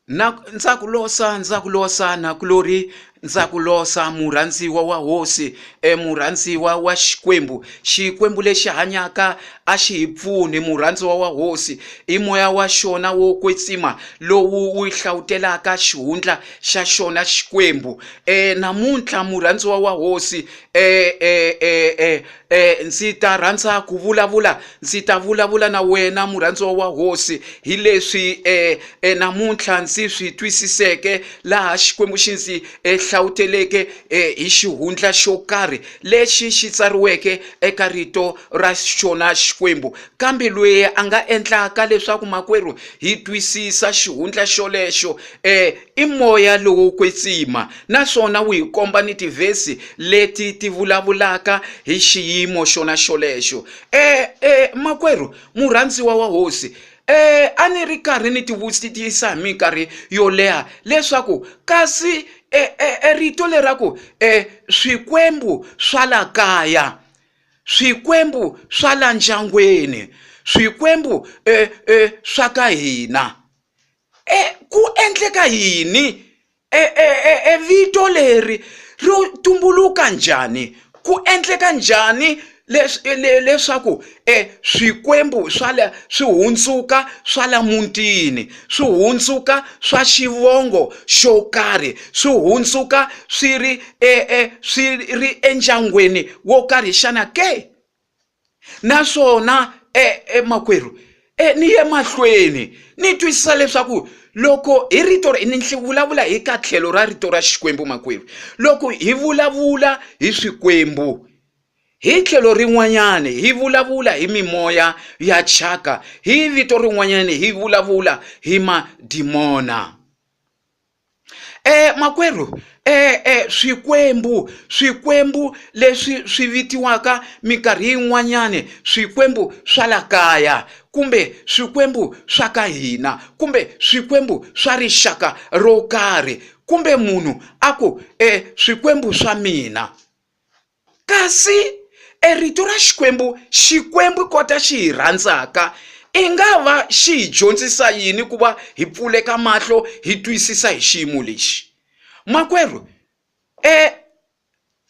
Nzakulosa na kulori nzakulosa murhandziwa wa hosi murhandziwa wa xikwembu lexi hanyaka a xi hi pfuni. Murhandziwa wa hosi i moya wa xona wo kwetsima lowu wu hlawutelaka xihundla xa xona xikwembu. Namuntlha murhandziwa wa hosi ndzi ta rhandza ku ndzi ta vulavula na wena murhandziwa wa hosi hi leswi namuntlha ndzi swi twisiseke laha xikwembu xi ndzi hlawuteleke hi xihundla xo karhi lexi xi tsariweke eka rito ra xona xikwembu. Kambe loyi a nga endlaka leswaku makwerhu hi twisisa xihundla xolexo i moya lowo kwetsima, naswona wu hi komba ni tivhesi leti ti vulavulaka hi xiyimo xona xolexo. Makwerhu murhandziwa wa hosi, a ni ri karhi ni tivutisa hi minkarhi yo leha leswaku kasi rito leraku swikwembu swa la kaya, swikwembu swa la ndyangwini, swikwembu swa ka hina, ku endleka yini? Vito leri ro tumbuluka njhani? Ku endleka njhani leswaku swikwembu swi hundzuka swa la mutini, swi hundzuka swa xivongo xo karhi, swi hundzuka swi ri endyangwini wo karhi xana ke? Naswona makwerhu ni ye mahlweni ni twisisa leswaku loko hi rito ni vulavula hi ka tlhelo ra rito ra xikwembu makwerhu, loko hi vulavula hi swikwembu hi tlhelo rin'wanyani hi vulavula hi mimoya ya thyaka, hi vito rin'wanyani hi vulavula hi madimona. Makwerhu swikwembu leswi swi vitiwaka minkarhi yin'wanyani swikwembu swa la kaya, kumbe swikwembu swa ka hina, kumbe swikwembu swa rixaka ro karhi, kumbe munhu aku swikwembu swa mina. Kasi rito ra xikwembu kota xi hi rhandzaka i nga va xi hi dyondzisa yini ku va hi pfuleka mahlo hi twisisa hi xiyimo lexi? Makwerhu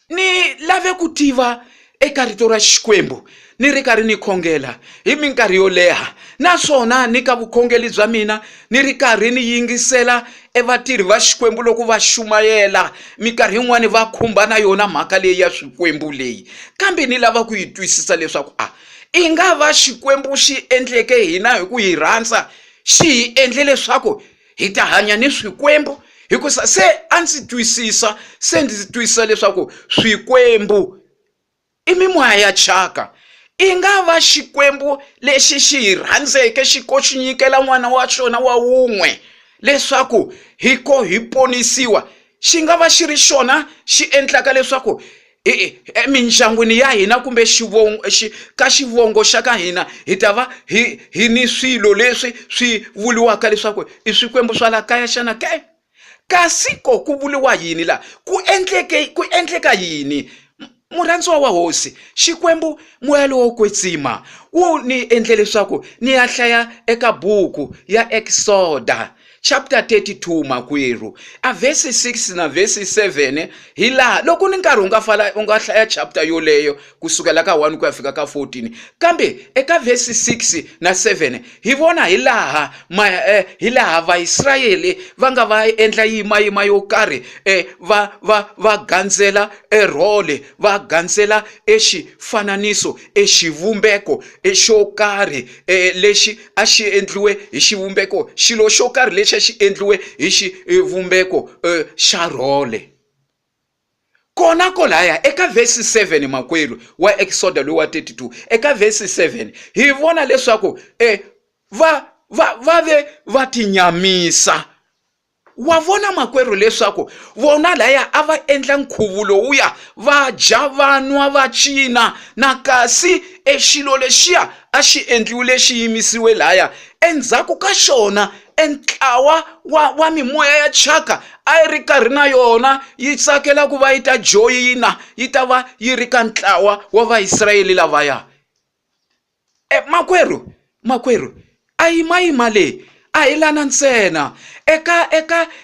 ni lave ku tiva eka rito ra xikwembu ni ri karhi ni khongela hi minkarhi yo leha, naswona ni ka vukhongeli bya mina ni ri karhi ni yingisela vatirhi va xikwembu loko va xumayela minkarhi yin'wani va khumba na yona mhaka leyi ya swikwembu leyi. Kambe ni lava ku yi twisisa leswaku i nga va xikwembu xi endleke hina hi ku hi rhandza xi hi endle leswaku hi ta hanya ni swikwembu, hikusa se a ndzi twisisa leswaku swikwembu i mimoya ya thyaka. I nga va xikwembu lexi xi hi rhandzeke xi nyikela n'wana wa xona wa wun'we leswaku hi ponisiwa, xi nga va xi ri xona xi endlaka leswaku mindyangwini ya hina kumbe ka xivongo xa ka hina hi ta va hi ni swilo leswi swi vuliwaka leswaku i swikwembu swa la kaya xana ke? Kasi ku vuliwa yini la? Ku endleka yini? Murhandziwa wa hosi, xikwembu moya lowo kwetsima wu ni endle leswaku ni ya hlaya eka buku ya Exoda chapter 32 makwerhu, a verse 6 na verse 7 hi laha loko ni nkarhi u nga hlaya chapter yoleyo kusukela ka 1 ku ya fika ka 14, kambe eka verse 6 na 7 hi vona hi laha vaIsrayeli va nga va endla yima yo karhi va gandzela role, va gandzela xifananiso xivumbeko xo karhi lexi a xi endliwe hi xivumbeko, xilo xo karhi lexi xi endliwe hi xivumbeko xa role. Kona kolaya eka verse 7 makwerhu wa Exoda lowa 32, eka verse 7 hi vona leswaku va tinyamisa. Wa vona makwerhu leswaku vona laya a va endla nkhuvo lowuya va dya vanwa va cina, na kasi xilo lexiya a xi endliwile xi yimisiwe laya endzhaku ka xona entlawa wa mimoya ya thyaka a yi ri karhi na yona yi tsakela ku va yi ta joyina, yi ta va yi ri ka ntlawa wa vaIsrayeli lavaya. Makwerhu a yi mayima leyi a hi lana ntsena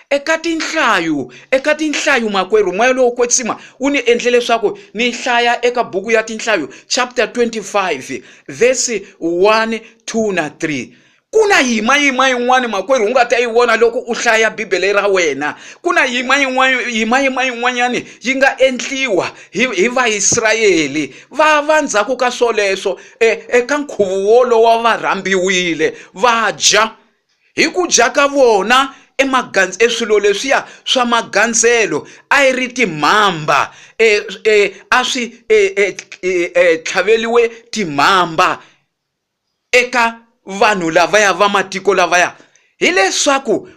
eka tinhlayo makwerhu moya lowo kwetsima wu ni endle leswaku ni hlaya eka buku ya tinhlayo chapter 25 verse 1 2 na 3. Kuna yima yin'wana makwerhu u nga ta yi vona loko u hlaya bibele ra wena. Kuna yima yin'wanyani yi nga endliwa hi vaIsrayeli va ndzhaku ka swoleswo eka nkhuvo wolo wa varhambiwile va dya. Hi ku dya ka vona swilo leswiya swa magandzelo a yi ri timhamba a swi tlhaveliwe timhamba eka vanhu lavaya va matiko lavaya. Hileswaku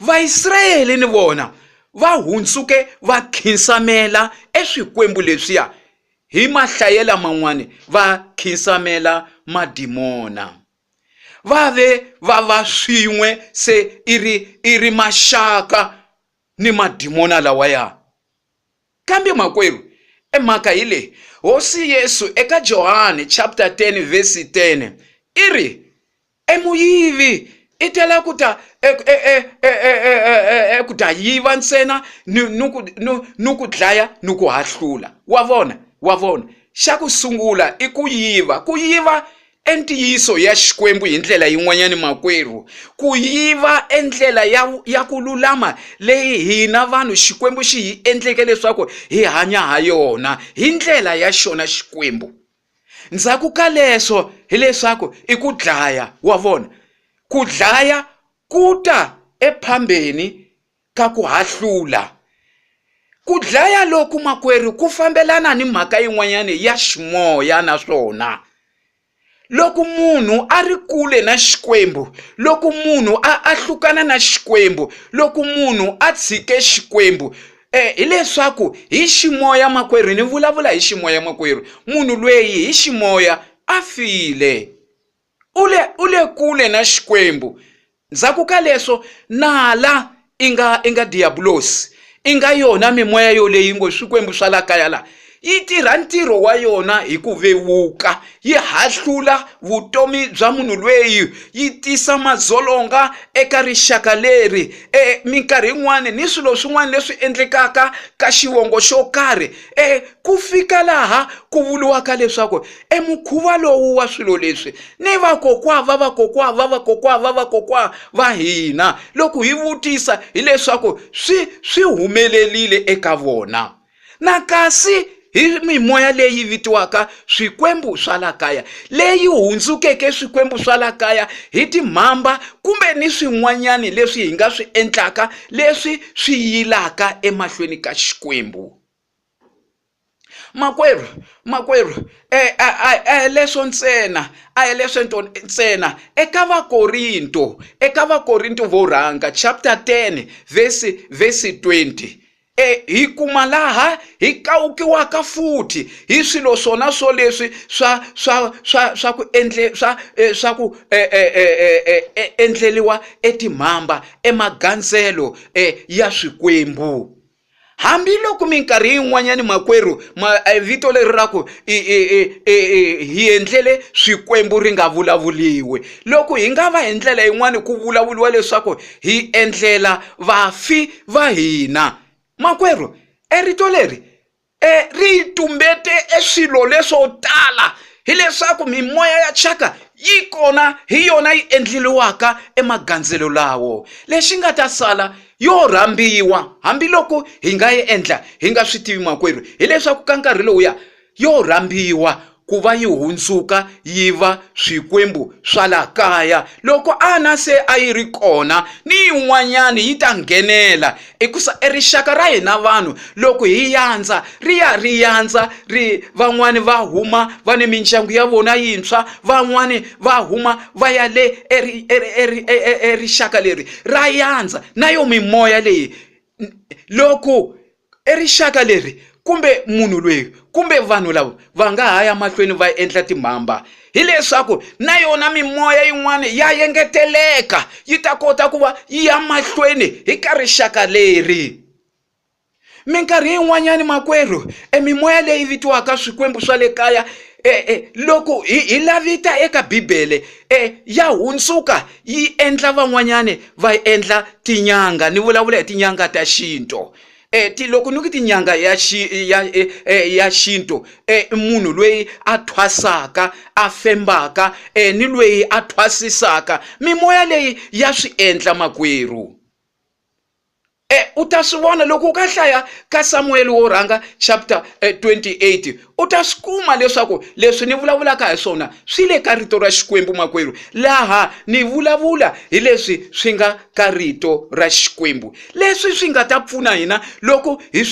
vaIsrayeli ni vona va hundzuke va khinsamela eswikwembu leswiya hi mahlayela man'wani va khinsamela madimona. Va swin'we se iri maxaka ni madimona lawaya. Kambe makwerhu emhaka hile hosi Yesu eka Johani chapter 10 verse 10 iri emuyivi itela kuta kuta yiva ntsena nuku dlaya nuku hahlula. Wa vona xa ku sungula i ku yiva entiyiso ya xikwembu hi ndlela yin'wanyani makwerhu. Ku yiva endlela ya ku lulama leyi hina vanhu xikwembu xi hi endleke leswaku hi hanya ha yona hi ndlela ya xona xikwembu. Ndzhaku ka leswo hileswaku i ku dlaya. Wa vona ku dlaya kuta ephambeni ka ku hahlula. Ku dlaya loku makwerhu ku fambelana ni mhaka yin'wanyani ya ximoya naswona. Loko munhu a ri kule na xikwembu, loko munhu a hlukana na xikwembu, loko munhu a tshike xikwembu, hileswaku hi ximoya makwerhu ni vulavula hi ximoya makwerhu, munhu loyi hi ximoya a file. Ule kule na xikwembu. Ndzhaku ka leswo nala inga diabolos, inga yona mimoya yo leyi ngo swikwembu swa la kaya la yi tirha ntirho wa yona hi ku vevuka, yi hahlula vutomi bya munhu loyi, yi tisa madzolonga eka rixaka leri. Minkarhi yin'wana ni swilo swin'wana leswi endlekaka ka xivongo xo karhi ku fika laha ku vuliwaka leswaku mukhuva lowu wa swilo leswi ni vakokwa va hina loko hi vutisa hileswaku swi humelelile eka vona. Na kasi hi mimoya leyi vitiwaka swikwembu swa la kaya, leyi hundzukeke swikwembu swa la kaya hi timhamba kumbe ni swin'wanyani leswi hi nga swi endlaka leswi swi yilaka emahlweni ka xikwembu. Makwerhu leswo ntsena eka vakorinto vo rhanga chapter 10 verse 20 hi kuma laha hi kawukiwaka futhi hi swilo swona swo leswi swa ku endleliwa etimhamba emagandzelo ya swikwembu. Hambi loko minkarhi yin'wanyani makwerhu vito leri ra ku hi endlele swikwembu ri nga vulavuliwe, loko hi nga va hi ndlela yin'wana ku vulavuliwa leswaku hi endlela vafi va hina. Makwerhu rito leri ri tumbete swilo leswo tala hileswaku mimoya ya chaka yi kona hi yona yi endleliwaka emagandzelo lawo. Lexi nga ta sala yo rhambiwa hambi loko hi nga yi endla hi nga swi tivi makwerhu, hileswaku ka nkarhi lowuya yo rhambiwa ku va yi hundzuka yiva swikwembu swa la kaya. Loko ana se a yi ri kona ni yin'wanyani yi ta nghenela ekusa rixaka ra hina vanhu loko hi yandza ri yandza van'wani va huma va ni mindyangu ya vona yintshwa, van'wani va huma va ya le rixaka leri ra yandza na yo mimoya leyi. Loko rixaka leri kumbe munhu loyi kumbe vanhu lava va nga haya mahlweni va endla timhamba, hileswaku na yona mimoya yin'wana ya yengeteleka yi ta kota ku va yi ya mahlweni hi ka rixaka leri. Minkarhi yin'wanyani makwerhu mimoya leyi vitiwaka swikwembu swa le kaya loko hi lavita eka Bibele ya hundzuka yi endla van'wanyane va endla tinyanga, ni vulavula hi tinyanga ta xinto. Loko ni ku tinyanga ya xinto, munhu loyi a thwasaka, a fembaka, ni loyi a thwasisaka, mimoya leyi ya swi endla makwerhu. U ta swi vona loko u ka hlaya ka Samuel wo rhanga chapter 28, u ta swi kuma leswaku leswi ni vulavulaka hi swona swi le ka rito ra Xikwembu makwerhu, laha ni vulavula hi leswi swi nga ka rito ra Xikwembu, leswi swi nga ta pfuna hina loko hi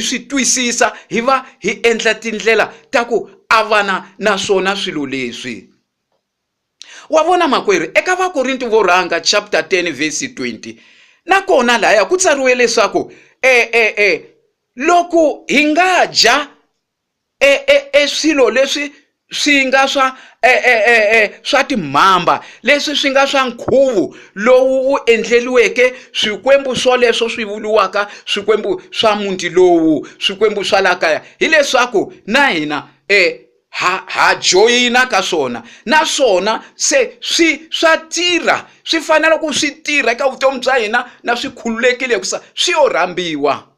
swi twisisa, hi va hi endla tindlela ta ku avana na swona swilo leswi. Wa vona makwerhu, eka Vakorinto vo rhanga chapter 10 verse 20, nakona laya ku tsariwe leswaku loko hi nga dya swilo leswi swi nga swa timhamba, leswi swi nga swa nkhuvu lowu wu endleliweke swikwembu swoleswo swi vuliwaka swikwembu swa muti lowu, swikwembu swa la kaya, hileswaku na hina ha joyina ka swona, naswona se swa tirha, swi fanele ku swi tirha eka vutomi bya hina, na swi khululekile ku swi rhambiwa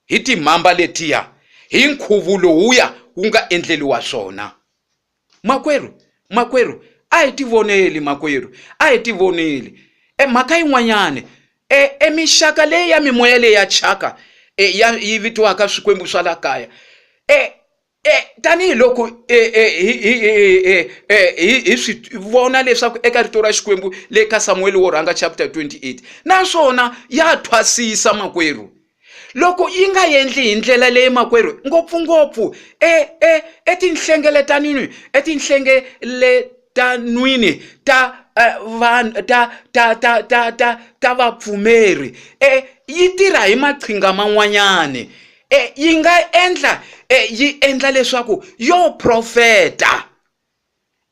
hi timhamba letiya, hi nkhuvu lowuya wu nga endleliwa swona. Makwerhu, a hi tivoneli makwerhu, a hi tivoneli. Mhaka yin'wanyane, mixaka leyi ya mimoya leyi ya chaka yi vitiwaka swikwembu swa la kaya, tanihiloko hi swi vona leswaku eka rito ra Xikwembu le ka Samuel wo rhanga chapter 28, naswona ya thwasisa makwerhu. Loko yi nga endli hi ndlela leyi makwerhu, ngopfungopfu etinhlengeletanwini ta vapfumeri, yi tirha hi maqhinga man'wanyane. Yi nga endla yi endla leswaku yo profeta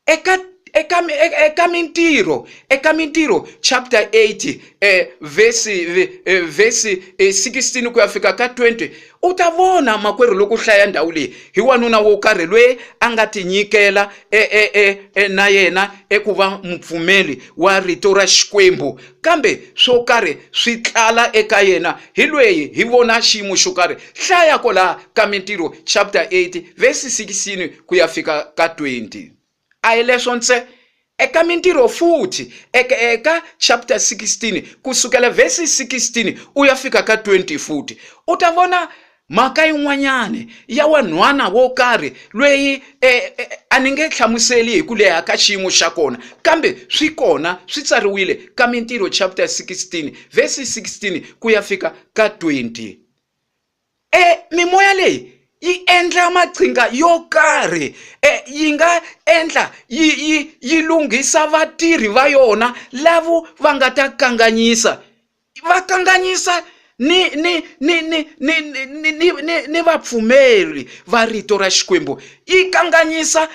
eka mintirho chapter 8 verse 16 ku ya fika ka 20, u ta vona makwerhu loko hlaya ndhawu leyi hi wanuna wo karhi loyi a nga tinyikela na yena eku va mupfumeli wa rito ra Xikwembu, kambe swo karhi swi tlala eka yena, hi lweyi hi vona xiyimo xo karhi. Hlaya kola ka mintirho chapter 8 verse 16 ku ya fika ka 20. A hi leswo ntsena, eka mintirho futhi eka chapter 16 kusukela verse 16 u ya fika ka 20 futhi, u ta vona mhaka yin'wanyane ya wanhwana wo karhi lweyi a ni nge hlamuseli hi ku leha ka xiyimo xa kona, kambe swi kona, swi tsariwile ka mintirho chapter 16 verse 16 ku ya fika ka 20. Mimoya leyi yi endla maqhinga yo karhi, yi nga endla yi lunghisa vatirhi va yona lavo va nga ta kanganyisa, va kanganyisa ni vapfumeri va rito ra Xikwembu, yi kanganyisa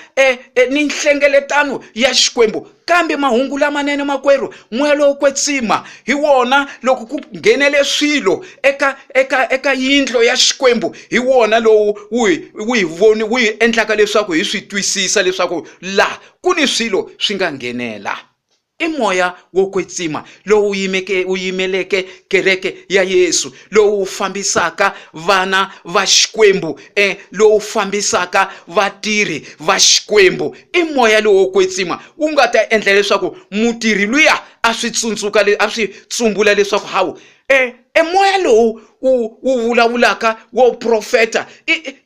ni nhlengeletano ya Xikwembu. Kambe mahungu lamanene makwerhu, moya lowo kwetsima hi wona, loko ku nghenele swilo eka yindlo ya Xikwembu, hi wona lowu wu hi endlaka leswaku hi swi twisisa leswaku la ku ni swilo swi nga nghenela. I moya wo kwetsima lowu yimeleke kereke ya Yesu, lowu fambisaka vana va Xikwembu, lowu fambisaka vatirhi va Xikwembu. I moya lowo kwetsima wu nga ta endla leswaku mutirhi luya a swi tsumbula leswaku hawu moya lowu wu vulavulaka wo profeta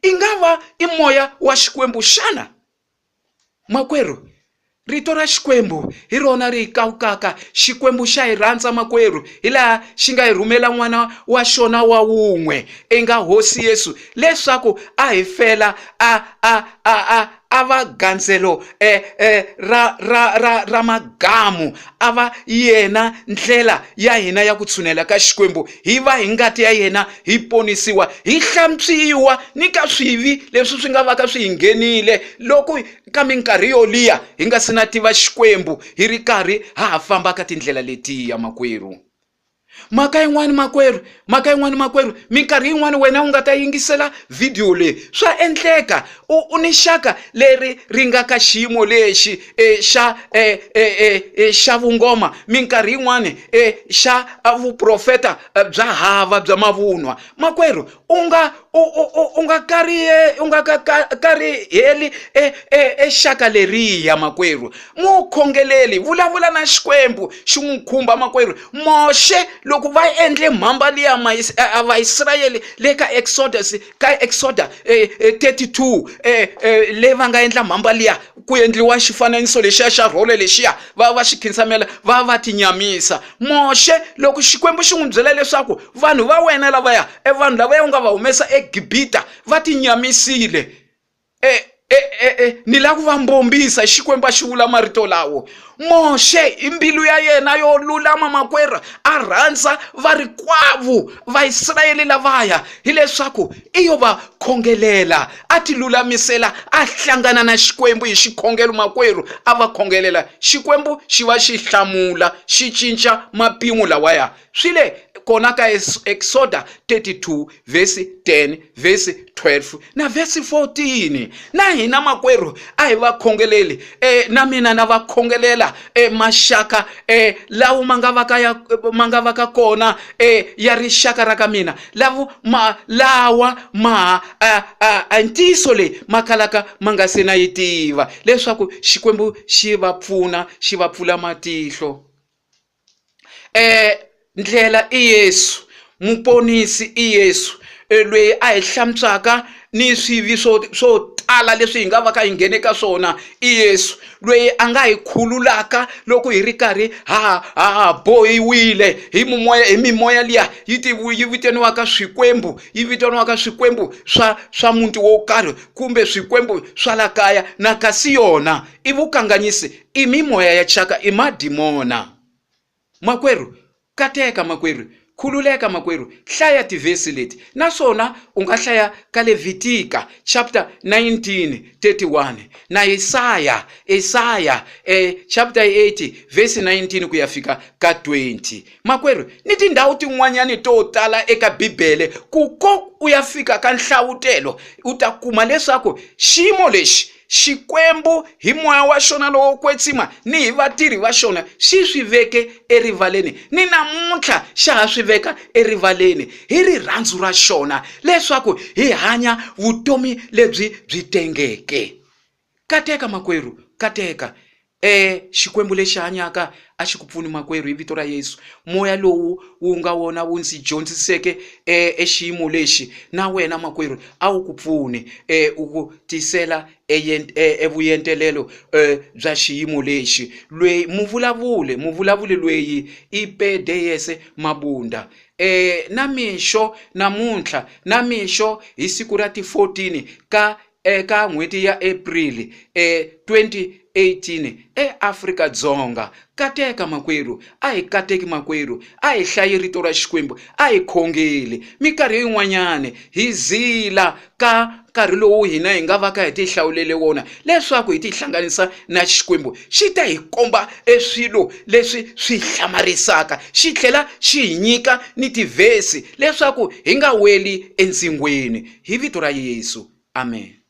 i nga va i moya wa Xikwembu xana? Makwerhu, rito ra Xikwembu hi rona ri kawukaka, Xikwembu xa hi rhandza makwerhu, hi laha xi nga hi rhumela n'wana wa xona wa wun'we, enga Hosi Yesu, leswaku a hi fela a va gandzelo ra magamu, a va yena ndlela ya hina ya ku tshunela ka Xikwembu, hi va hi ngati ya yena hi ponisiwa, hi hlantswiwa ni ka swivi leswi swi nga va ka swi hi nghenile loko ka minkarhi yo liya hi nga sina tiva Xikwembu, hi ri karhi ha famba ka tindlela letiya makwerhu. mhaka yin'wana makwerhu minkarhi yin'wana wena u nga ta yingisela video leyi swa endleka u ni xaka leri ri nga ka xiyimo lexi xa vungoma, minkarhi yin'wana xa vuprofeta bya hava bya mavunwa. Makwerhu u nga kariheli xaka leriya makwerhu. Mukhongeleli vulavula na Xikwembu xi n'wi khumba makwerhu. Moshe loko va endle mhamba liya vaIsrayeli le ka Exodus 32 le va nga endla mhamba liya ku endliwa xifananiso lexiya xa rhole lexiya va xi khinsamela va tinyamisa. Moshe loko Xikwembu xi n'wi byela leswaku vanhu va wena lavaya vanhu lavaya u nga va humesa eGibita va tinyamisile, ni la ku va mbombisa. Xikwembu xi vula marito lawo. Moshe hi mbilu ya yena yo lulama makwerhu a rhandza varikwavo vaIsrayeli lavaya hileswaku i yo va khongelela, a ti lulamisela, a hlangana na Xikwembu hi xikhongelo makwerhu, a va khongelela. Xikwembu xi va xi hlamula, xi cinca mapimo lawaya. Swi le kona ka Exodus 32 verse 10 verse 12 na verse 14. Na hina makwerhu a hi va khongeleli, na mina na va khongelela maxaka lawo manga va ka kona ya rixaka ra ka mina lawa ntiyiso leyi makalaka ma nga se na yi tiva, leswaku Xikwembu xi va pfuna, xi va pfula matihlo. Ndlela i Yesu, muponisi i Yesu loyi a hi hlantswaka ni swivi swo tala leswi hi nga va ka hi nghene ka swona. I Yesu loyi a nga hi khululaka loko hi ri karhi ha bohiwile hi mimoya liya yi vitaniwaka swikwembu, yi vitaniwaka swikwembu swa muti wo karhi kumbe swikwembu swa la kaya, na kasi yona i vukanganyisi, i mimoya ya chaka, i madimona. Makwerhu kateka makwerhu, khululeka makwerhu, hlaya tivesi leti. Naswona u nga hlaya ka Levitika chapter 19:31 na Isaya chapter 80 verse 19 ku ya fika ka 20. Makwerhu ni tindhawu tin'wanyani to tala eka Bibele ku u ya fika ka nhlawutelo u ta kuma leswaku xiyimo lexi Xikwembu hi moya wa xona lowo kwetsima ni hi vatirhi va xona xi swi veke erivaleni, ni namuntlha xa ha swi veka erivaleni hi rirhandzu ra xona leswaku hi hanya vutomi lebyi byi tengeke. Kateka makwerhu, kateka. Xikwembu lexi hanyaka a xi ku pfuni makwerhu hi vito ra Yesu. Moya lowu wu nga wona wu ndzi dyondziseke xiyimo lexi, na wena makwerhu a wu ku pfuni u ku tisela evuyentelelo bya xiyimo lexi. Lweyi muvulavuli lweyi i Pedeyese Mabunda. Namixo namuntlha, namixo hi siku ra ti 14 ka n'hweti ya April 2018 eAfrika-Dzonga. Kateka makwerhu, a hi kateki makwerhu, a hi hlayi rito ra Xikwembu, a hi khongeli. Minkarhi yin'wanyani hi zila ka nkarhi lowu hina hi nga va ka hi ti hlawulele wona leswaku hi ti hlanganisa na Xikwembu, xi ta hi komba swilo leswi swi hlamarisaka, xi tlhela xi hi nyika ni tivhesi leswaku hi nga weli endzingweni hi vito ra Yesu. Amen.